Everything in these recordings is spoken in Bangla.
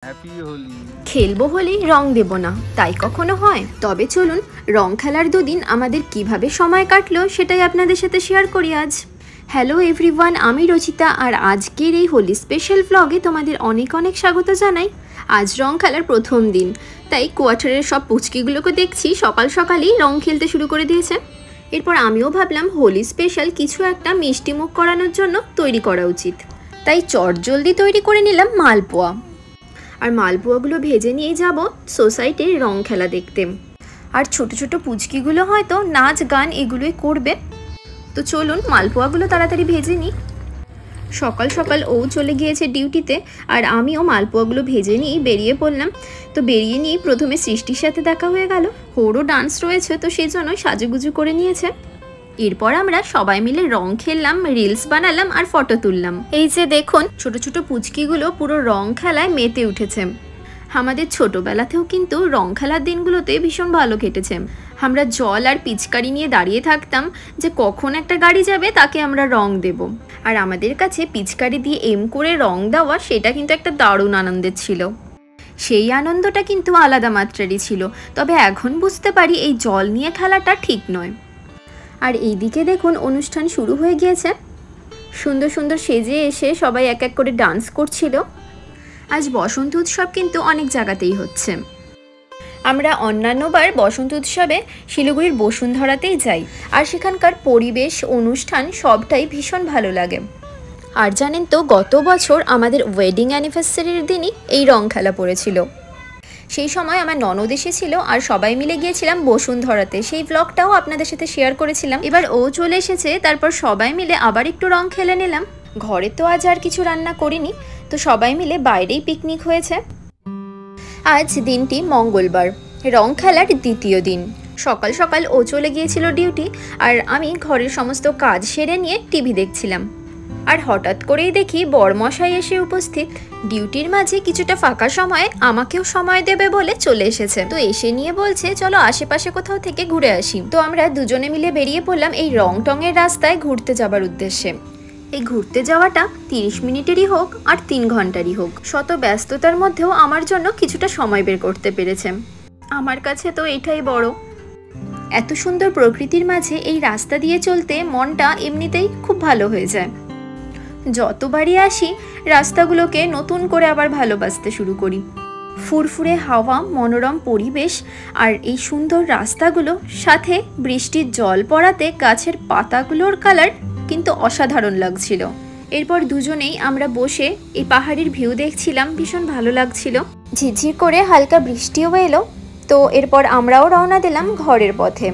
হ্যাপি হোলি। খেলবো হোলি, রং দেব না, তাই কখনো হয়? তবে চলুন রং খেলার দুদিন আমাদের কিভাবে সময় কাটলো সেটাই আপনাদের সাথে শেয়ার করি আজ। হ্যালো এভরিওয়ান, আমি রচিতা আর আজকের এই হোলি স্পেশাল ভ্লগে তোমাদের অনেক অনেক স্বাগত জানাই। আজ রং খেলার প্রথম দিন, তাই কোয়ার্টারের সব পুচকিগুলোকে দেখছি সকাল সকালই রং খেলতে শুরু করে দিয়েছে। এরপর আমিও ভাবলাম হোলি স্পেশাল কিছু একটা মিষ্টি মুখ করানোর জন্য তৈরি করা উচিত, তাই চটজলদি তৈরি করে নিলাম মালপোয়া। আর মালপোয়াগুলো ভেজে নিয়ে যাব সোসাইটির রং খেলা দেখতে। আর ছোট ছোট পুচকিগুলো হয়তো নাচ গান এগুলোই করবে। তো চলুন মালপোয়াগুলো তাড়াতাড়ি ভেজে নিই। সকাল সকাল ও চলে গিয়েছে ডিউটিতে, আর আমিও মালপোয়াগুলো ভেজে নিয়ে বেরিয়ে পড়লাম। তো বেরিয়ে নিয়ে প্রথমে সৃষ্টির সাথে দেখা হয়ে গেল। ওরও ডান্স রয়েছে, তো সেই জন্য সাজুগুজু করে নিয়েছে। এরপর আমরা সবাই মিলে রং খেললাম, রিলস বানালাম আর ফটো তুললাম। এই যে দেখুন ছোট ছোট পুচকিগুলো পুরো রং খেলায় মেতে উঠেছে। আমাদের ছোটবেলাতেও কিন্তু রং খেলার দিনগুলোতে ভীষণ ভালো কেটেছে। আমরা জল আর পিচকারি নিয়ে দাঁড়িয়ে থাকতাম যে কখন একটা গাড়ি যাবে তাকে আমরা রং দেব। আর আমাদের কাছে পিচকারি দিয়ে এম করে রং দেওয়া সেটা কিন্তু একটা দারুণ আনন্দের ছিল। সেই আনন্দটা কিন্তু আলাদা মাত্রারই ছিল। তবে এখন বুঝতে পারি এই জল নিয়ে খেলাটা ঠিক নয়। আর এইদিকে দেখুন অনুষ্ঠান শুরু হয়ে গিয়েছে। সুন্দর সুন্দর সেজে এসে সবাই এক এক করে ডান্স করছিল। আজ বসন্ত উৎসব কিন্তু অনেক জায়গাতেই হচ্ছে। আমরা অন্যান্যবার বসন্ত উৎসবে শিলিগুড়ির বসুন্ধরাতেই যাই, আর সেখানকার পরিবেশ অনুষ্ঠান সবটাই ভীষণ ভালো লাগে। আর জানেন তো গত বছর আমাদের ওয়েডিং অ্যানিভার্সারির দিনই এই রং খেলা পড়েছিল। সেই সময় আমার ননদ এসেছিল আর সবাই মিলে গিয়েছিলাম বসুন্ধরাতে। সেই ব্লগটাও আপনাদের সাথে শেয়ার করেছিলাম। এবার ও চলে এসেছে, তারপর সবাই মিলে আবার একটু রং খেলে নিলাম। ঘরে তো আজ আর কিছু রান্না করিনি, তো সবাই মিলে বাইরেই পিকনিক হয়েছে। আজ দিনটি মঙ্গলবার, রং খেলার দ্বিতীয় দিন। সকাল সকাল ও চলে গিয়েছিল ডিউটি, আর আমি ঘরের সমস্ত কাজ সেরে নিয়ে টিভি দেখছিলাম। আর হঠাৎ করেই দেখি বরমশাই এসে উপস্থিত। ডিউটির মাঝে কিছুটা ফাঁকা সময়ে আমাকেও সময় দেবে বলে চলে এসেছে। তো এসে নিয়ে বলছে চলো আশেপাশে কোথাও থেকে ঘুরে আসি। তো আমরা দুজনে মিলে বেরিয়ে পড়লাম এই রং টঙের রাস্তায় ঘুরতে যাবার উদ্দেশ্যে। এই ঘুরতে যাওয়াটা 30 মিনিটেরই হোক আর 3 ঘন্টারই হোক, শত ব্যস্ততার মধ্যেও আমার জন্য কিছুটা সময় বের করতে পেরেছে। আমার কাছে তো এটাই বড়। এত সুন্দর প্রকৃতির মাঝে এই রাস্তা দিয়ে চলতে মনটা এমনিতেই খুব ভালো হয়ে যায়। যতবারই আসি রাস্তাগুলোকে নতুন করে আবার ভালোবাসতে শুরু করি। ফুরফুরে হাওয়া, মনোরম পরিবেশ আর এই সুন্দর রাস্তাগুলো, সাথে বৃষ্টির জল পড়াতে গাছের পাতাগুলোর কালার কিন্তু অসাধারণ লাগছিল। এরপর দুজনেই আমরা বসে এই পাহাড়ের ভিউ দেখছিলাম, ভীষণ ভালো লাগছিল। ঝিরঝির করে হালকা বৃষ্টিও এলো। তো এরপর আমরাও রওনা দিলাম ঘরের পথে।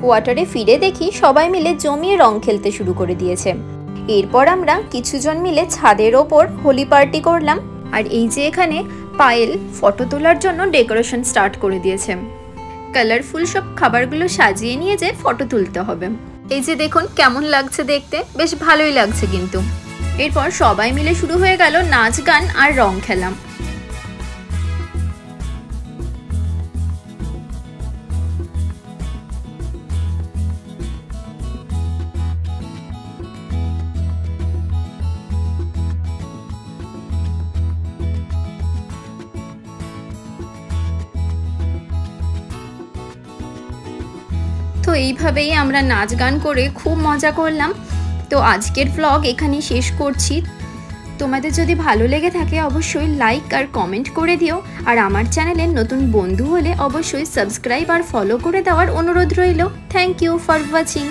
কোয়ার্টারে ফিরে দেখি সবাই মিলে জমিয়ে রং খেলতে শুরু করে দিয়েছে। এরপর আমরা কিছুজন মিলে ছাদের ওপর হোলি পার্টি করলাম। আর এই যে এখানে পায়েল ফটো তোলার জন্য ডেকোরেশন স্টার্ট করে দিয়েছে। কালারফুল সব খাবারগুলো সাজিয়ে নিয়ে যে ফটো তুলতে হবে। এই যে দেখুন কেমন লাগছে দেখতে, বেশ ভালোই লাগছে কিন্তু। এরপর সবাই মিলে শুরু হয়ে গেল নাচ গান আর রং খেলা। তো এইভাবেই আমরা নাচ গান করে খুব মজা করলাম। তো আজকের ভ্লগ এখানেই শেষ করছি। তোমাদের যদি ভালো লেগে থাকে অবশ্যই লাইক আর কমেন্ট করে দিও। আর আমার চ্যানেলের নতুন বন্ধু হলে অবশ্যই সাবস্ক্রাইব আর ফলো করে দেওয়ার অনুরোধ রইল। Thank you for watching.